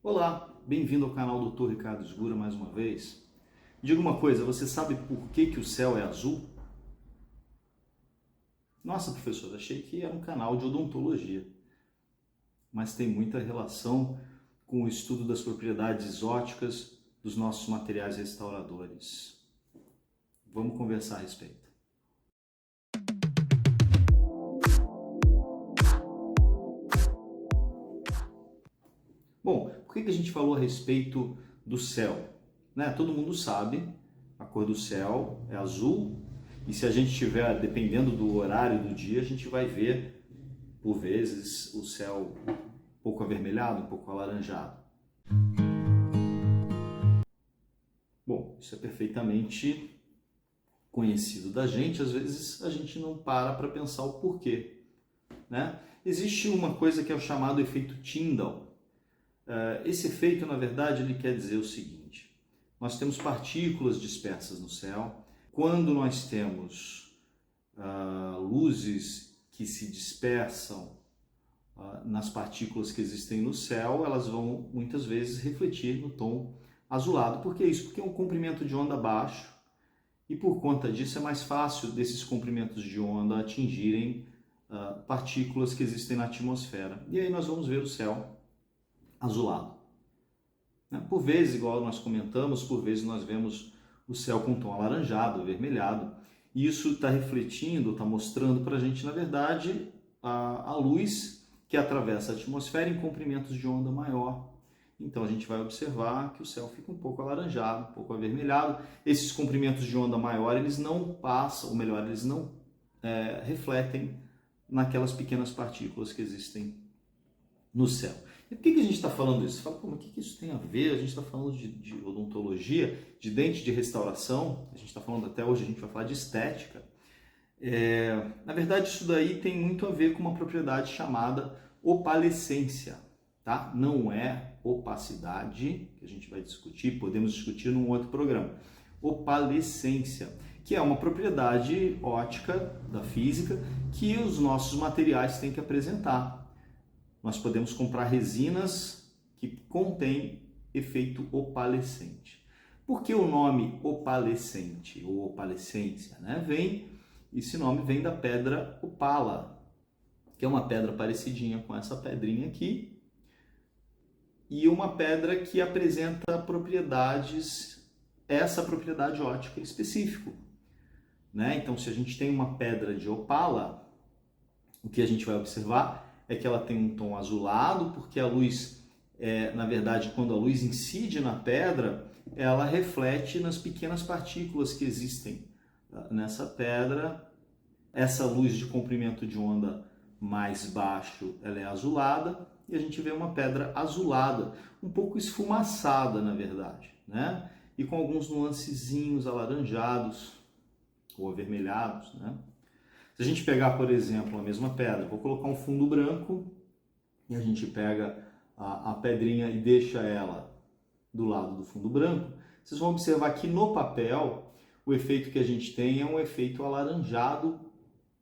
Olá, bem-vindo ao canal Dr. Ricardo Esgura mais uma vez. Diga uma coisa, você sabe por que o céu é azul? Nossa, professor, achei que era um canal de odontologia, mas tem muita relação com o estudo das propriedades ópticas dos nossos materiais restauradores. Vamos conversar a respeito. Bom, por que a gente falou a respeito do céu? Todo mundo sabe, a cor do céu é azul, e se a gente estiver, dependendo do horário do dia, a gente vai ver, por vezes, o céu um pouco avermelhado, um pouco alaranjado. Bom, isso é perfeitamente conhecido da gente, às vezes a gente não para pensar o porquê. Existe uma coisa que é o chamado efeito Tyndall. Esse efeito, na verdade, ele quer dizer o seguinte: nós temos partículas dispersas no céu. Quando nós temos luzes que se dispersam nas partículas que existem no céu, elas vão muitas vezes refletir no tom azulado. Por que isso? Porque é um comprimento de onda baixo e por conta disso é mais fácil desses comprimentos de onda atingirem partículas que existem na atmosfera. E aí nós vamos ver o céu azulado. Por vezes, igual nós comentamos, por vezes nós vemos o céu com tom alaranjado, avermelhado, e isso está refletindo, está mostrando para a gente, na verdade, a luz que atravessa a atmosfera em comprimentos de onda maior. Então a gente vai observar que o céu fica um pouco alaranjado, um pouco avermelhado. Esses comprimentos de onda maior, eles não passam, ou melhor, eles não refletem naquelas pequenas partículas que existem no céu. E por que a gente está falando isso? Você fala, mas o que isso tem a ver? A gente está falando de odontologia, de dente de restauração, a gente está falando até hoje, a gente vai falar de estética. Na verdade, isso daí tem muito a ver com uma propriedade chamada opalescência, tá? Não é opacidade, que a gente vai discutir, podemos discutir num outro programa. Opalescência, que é uma propriedade óptica da física que os nossos materiais têm que apresentar. Nós podemos comprar resinas que contêm efeito opalescente. Por que o nome opalescente ou opalescência? Esse nome vem da pedra opala, que é uma pedra parecidinha com essa pedrinha aqui, e uma pedra que apresenta propriedades, essa propriedade óptica específica. Então, se a gente tem uma pedra de opala, o que a gente vai observar é que ela tem um tom azulado, porque a luz, na verdade, quando a luz incide na pedra, ela reflete nas pequenas partículas que existem nessa pedra. Essa luz de comprimento de onda mais baixo, ela é azulada, e a gente vê uma pedra azulada, um pouco esfumaçada, na verdade, e com alguns nuancezinhos alaranjados ou avermelhados, Se a gente pegar, por exemplo, a mesma pedra, vou colocar um fundo branco e a gente pega a pedrinha e deixa ela do lado do fundo branco, vocês vão observar que no papel o efeito que a gente tem é um efeito alaranjado,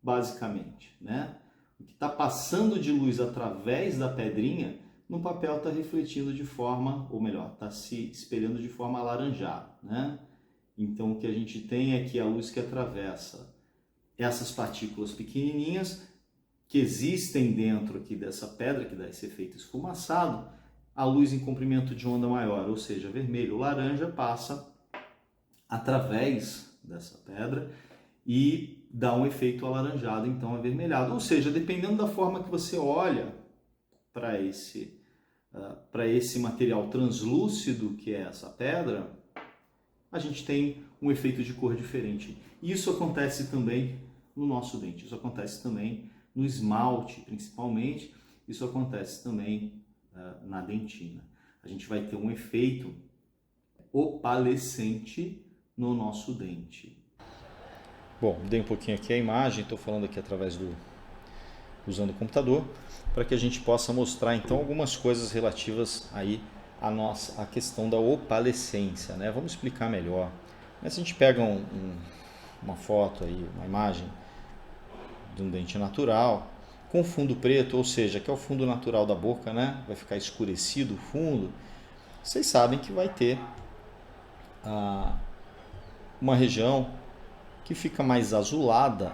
basicamente. O que está passando de luz através da pedrinha, no papel está refletindo de forma, ou melhor, está se espelhando de forma alaranjada. Então o que a gente tem é que a luz que atravessa essas partículas pequenininhas que existem dentro aqui dessa pedra, que dá esse efeito esfumaçado, a luz em comprimento de onda maior, ou seja, vermelho ou laranja, passa através dessa pedra e dá um efeito alaranjado, então avermelhado. Ou seja, dependendo da forma que você olha para esse material translúcido que é essa pedra, a gente tem um efeito de cor diferente. Isso acontece também no nosso dente, isso acontece também no esmalte, principalmente, isso acontece também na dentina. A gente vai ter um efeito opalescente no nosso dente. Bom, dei um pouquinho aqui a imagem, estou falando aqui usando o computador, para que a gente possa mostrar então algumas coisas relativas aí à questão da opalescência, Vamos explicar melhor. Mas se a gente pega uma foto aí, uma imagem de um dente natural, com fundo preto, ou seja, que é o fundo natural da boca, né? Vai ficar escurecido o fundo. Vocês sabem que vai ter uma região que fica mais azulada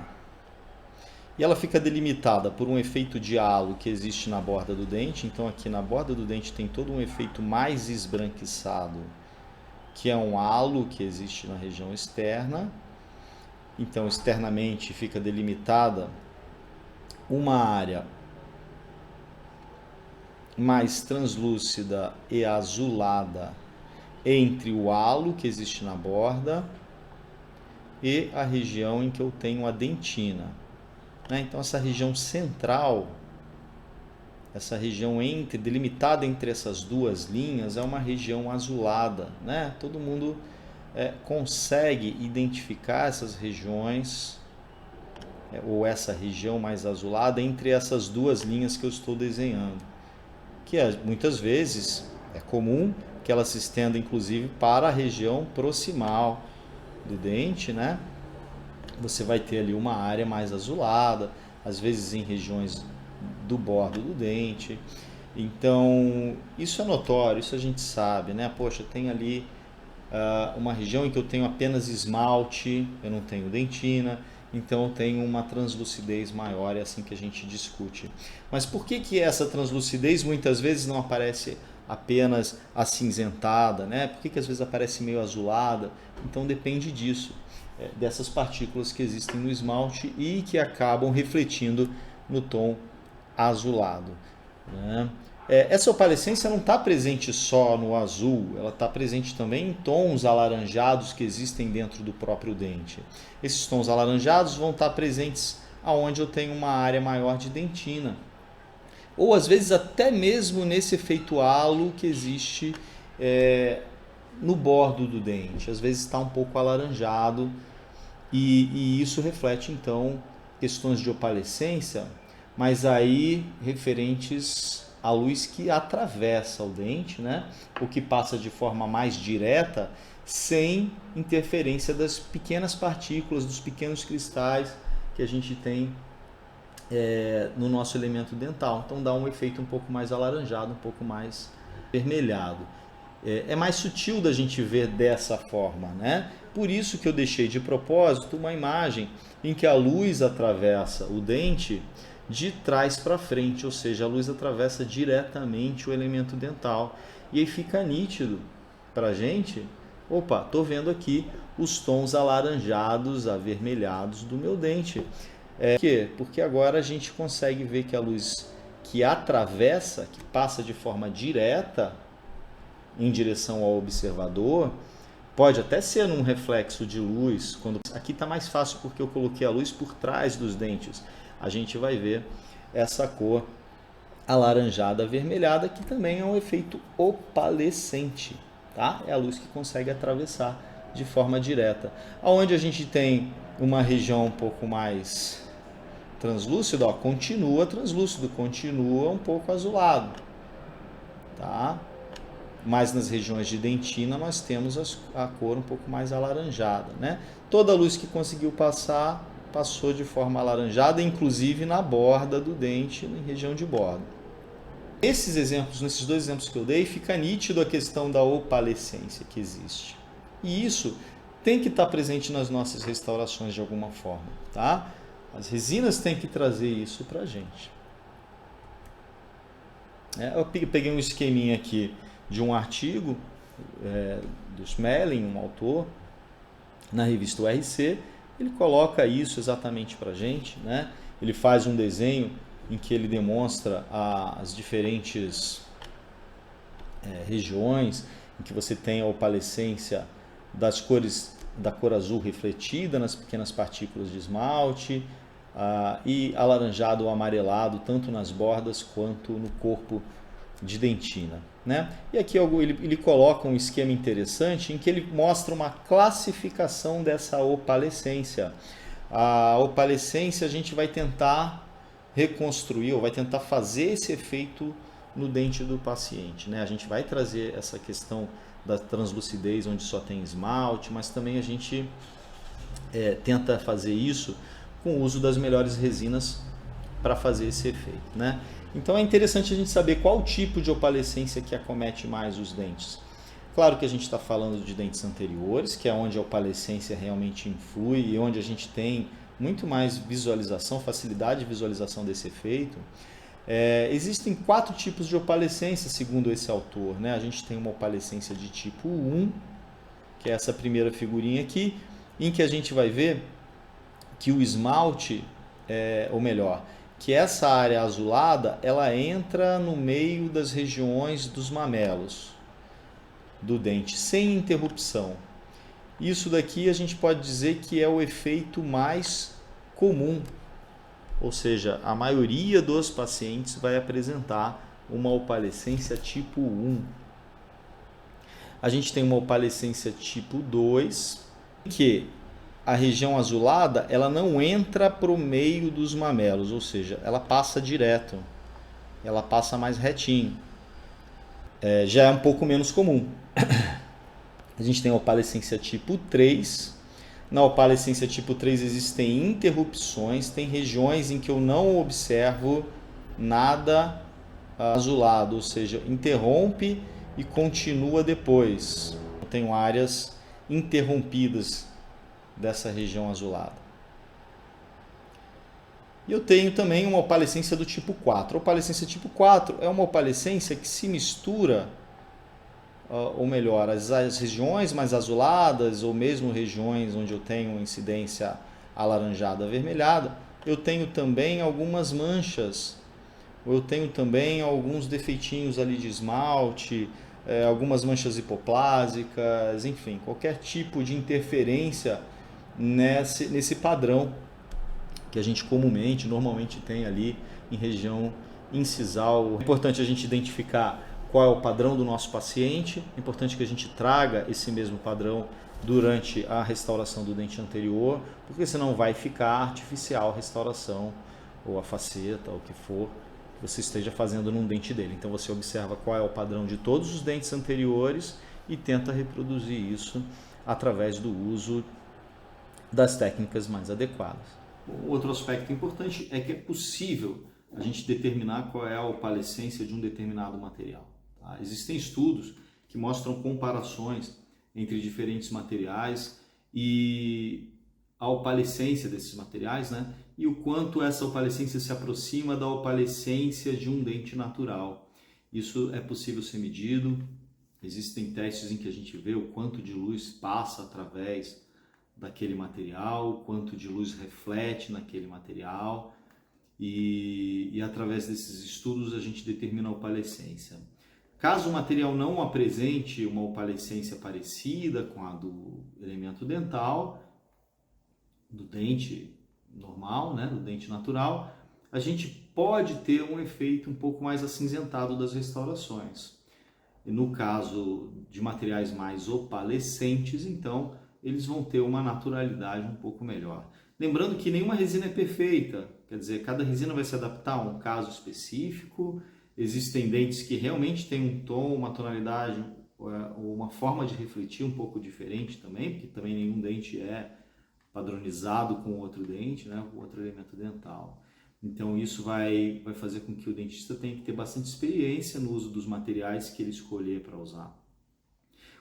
e ela fica delimitada por um efeito de halo que existe na borda do dente. Então aqui na borda do dente tem todo um efeito mais esbranquiçado, que é um halo que existe na região externa. Então externamente fica delimitada uma área mais translúcida e azulada entre o halo que existe na borda e a região em que eu tenho a dentina. Então essa região central, essa região delimitada entre essas duas linhas, é uma região azulada. Todo mundo consegue identificar essas regiões, ou essa região mais azulada, entre essas duas linhas que eu estou desenhando. Que muitas vezes é comum que ela se estenda inclusive para a região proximal do dente, Você vai ter ali uma área mais azulada, às vezes em regiões do bordo do dente. Então, isso é notório, isso a gente sabe, Poxa, tem ali uma região em que eu tenho apenas esmalte, eu não tenho dentina, então eu tenho uma translucidez maior, é assim que a gente discute. Mas por que essa translucidez muitas vezes não aparece apenas acinzentada, Por que às vezes aparece meio azulada? Então depende disso, dessas partículas que existem no esmalte e que acabam refletindo no tom azulado. Essa opalescência não está presente só no azul, ela está presente também em tons alaranjados que existem dentro do próprio dente. Esses tons alaranjados vão estar presentes aonde eu tenho uma área maior de dentina. Ou às vezes até mesmo nesse efeito halo que existe no bordo do dente. Às vezes está um pouco alaranjado e isso reflete então questões de opalescência, mas aí referentes a luz que atravessa o dente, o que passa de forma mais direta, sem interferência das pequenas partículas, dos pequenos cristais que a gente tem no nosso elemento dental. Então dá um efeito um pouco mais alaranjado, um pouco mais vermelhado. É mais sutil da gente ver dessa forma, Por isso que eu deixei de propósito uma imagem em que a luz atravessa o dente de trás para frente, ou seja, a luz atravessa diretamente o elemento dental. E aí fica nítido para a gente, opa, estou vendo aqui os tons alaranjados, avermelhados do meu dente. Por quê? Porque agora a gente consegue ver que a luz que atravessa, que passa de forma direta em direção ao observador, pode até ser num reflexo de luz. Aqui está mais fácil porque eu coloquei a luz por trás dos dentes. A gente vai ver essa cor alaranjada avermelhada, que também é um efeito opalescente, É a luz que consegue atravessar de forma direta. Onde a gente tem uma região um pouco mais translúcida, continua translúcido, continua um pouco azulado, Mas nas regiões de dentina nós temos a cor um pouco mais alaranjada, Toda a luz que conseguiu passou de forma alaranjada, inclusive na borda do dente, na região de borda. Nesses dois exemplos que eu dei, fica nítido a questão da opalescência que existe. E isso tem que estar presente nas nossas restaurações de alguma forma, As resinas têm que trazer isso para a gente. Eu peguei um esqueminha aqui de um artigo do Smelling, um autor, na revista URC. Ele coloca isso exatamente para a gente, Ele faz um desenho em que ele demonstra as diferentes regiões em que você tem a opalescência das cores, da cor azul refletida nas pequenas partículas de esmalte e alaranjado ou amarelado tanto nas bordas quanto no corpo de dentina. E aqui ele coloca um esquema interessante em que ele mostra uma classificação dessa opalescência. A opalescência a gente vai tentar reconstruir, ou vai tentar fazer esse efeito no dente do paciente. A gente vai trazer essa questão da translucidez onde só tem esmalte, mas também a gente tenta fazer isso com o uso das melhores resinas para fazer esse efeito, né? Então é interessante a gente saber qual tipo de opalescência que acomete mais os dentes. Claro que a gente está falando de dentes anteriores, que é onde a opalescência realmente influi e onde a gente tem muito mais visualização, facilidade de visualização desse efeito. Existem 4 tipos de opalescência, segundo esse autor, né? A gente tem uma opalescência de tipo 1, que é essa primeira figurinha aqui, em que a gente vai ver que o esmalte, ou melhor, que essa área azulada, ela entra no meio das regiões dos mamelos do dente, sem interrupção. Isso daqui a gente pode dizer que é o efeito mais comum, ou seja, a maioria dos pacientes vai apresentar uma opalescência tipo 1. A gente tem uma opalescência tipo 2, que a região azulada ela não entra para o meio dos mamelos, ou seja, ela passa direto, ela passa mais retinho. Já é um pouco menos comum. A gente tem a opalescência tipo 3. Na opalescência tipo 3 existem interrupções, tem regiões em que eu não observo nada azulado, ou seja, interrompe e continua depois. Eu tenho áreas interrompidas dessa região azulada. E eu tenho também uma opalescência do tipo 4. A opalescência tipo 4 é uma opalescência que se mistura, ou melhor, as regiões mais azuladas, ou mesmo regiões onde eu tenho incidência alaranjada avermelhada, eu tenho também algumas manchas, eu tenho também alguns defeitinhos ali de esmalte, algumas manchas hipoplásicas, enfim, qualquer tipo de interferência nesse padrão que a gente normalmente tem ali em região incisal. É importante a gente identificar qual é o padrão do nosso paciente, é importante que a gente traga esse mesmo padrão durante a restauração do dente anterior, porque senão vai ficar artificial a restauração, ou a faceta, ou o que for que você esteja fazendo num dente dele. Então você observa qual é o padrão de todos os dentes anteriores e tenta reproduzir isso através do uso das técnicas mais adequadas. Outro aspecto importante é que é possível a gente determinar qual é a opalescência de um determinado material. Tá? Existem estudos que mostram comparações entre diferentes materiais e a opalescência desses materiais, né? E o quanto essa opalescência se aproxima da opalescência de um dente natural. Isso é possível ser medido. Existem testes em que a gente vê o quanto de luz passa através daquele material, o quanto de luz reflete naquele material e através desses estudos a gente determina a opalescência. Caso o material não apresente uma opalescência parecida com a do elemento dental, do dente normal, né, do dente natural, a gente pode ter um efeito um pouco mais acinzentado das restaurações. E no caso de materiais mais opalescentes, então, eles vão ter uma naturalidade um pouco melhor. Lembrando que nenhuma resina é perfeita, quer dizer, cada resina vai se adaptar a um caso específico. Existem dentes que realmente têm um tom, uma tonalidade, ou uma forma de refletir um pouco diferente também, porque também nenhum dente é padronizado com outro dente, né, com outro elemento dental. Então isso vai fazer com que o dentista tenha que ter bastante experiência no uso dos materiais que ele escolher para usar.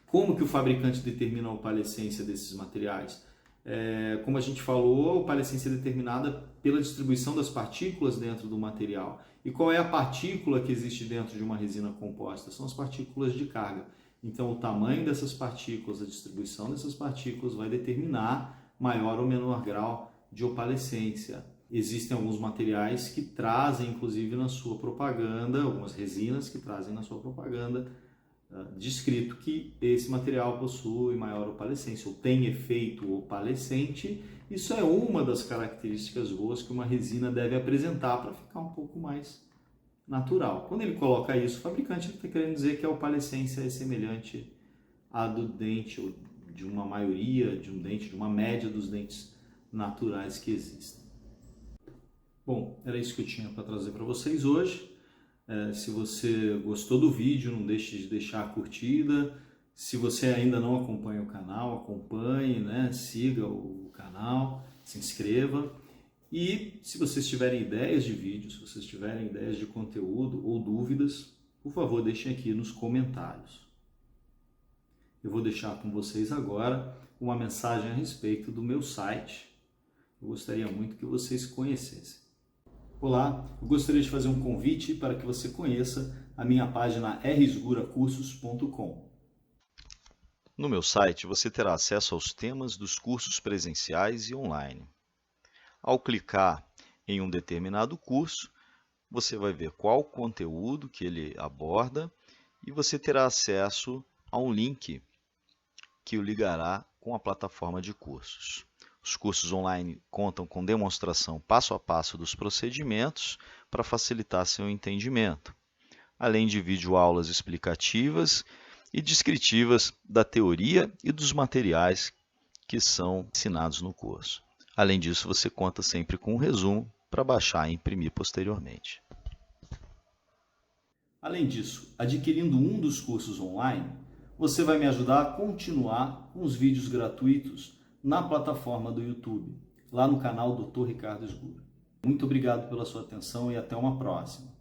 Como que o fabricante determina a opalescência desses materiais? Como a gente falou, a opalescência é determinada pela distribuição das partículas dentro do material. E qual é a partícula que existe dentro de uma resina composta? São as partículas de carga. Então o tamanho dessas partículas, a distribuição dessas partículas vai determinar maior ou menor grau de opalescência. Existem alguns materiais que trazem, inclusive na sua propaganda, algumas resinas que trazem na sua propaganda descrito que esse material possui maior opalescência ou tem efeito opalescente. Isso é uma das características boas que uma resina deve apresentar para ficar um pouco mais natural. Quando ele coloca isso, o fabricante está querendo dizer que a opalescência é semelhante à do dente, ou de uma maioria de um dente, de uma média dos dentes naturais que existem. Bom, era isso que eu tinha para trazer para vocês hoje. Se você gostou do vídeo, não deixe de deixar a curtida. Se você ainda não acompanha o canal, acompanhe, né? Siga o canal, se inscreva. E se vocês tiverem ideias de vídeos, se vocês tiverem ideias de conteúdo ou dúvidas, por favor, deixem aqui nos comentários. Eu vou deixar com vocês agora uma mensagem a respeito do meu site. Eu gostaria muito que vocês conhecessem. Olá, eu gostaria de fazer um convite para que você conheça a minha página rsguracursos.com. No meu site, você terá acesso aos temas dos cursos presenciais e online. Ao clicar em um determinado curso, você vai ver qual conteúdo que ele aborda e você terá acesso a um link que o ligará com a plataforma de cursos. Os cursos online contam com demonstração passo a passo dos procedimentos para facilitar seu entendimento, além de videoaulas explicativas e descritivas da teoria e dos materiais que são ensinados no curso. Além disso, você conta sempre com um resumo para baixar e imprimir posteriormente. Além disso, adquirindo um dos cursos online, você vai me ajudar a continuar com os vídeos gratuitos na plataforma do YouTube, lá no canal Dr. Ricardo Esgura. Muito obrigado pela sua atenção e até uma próxima.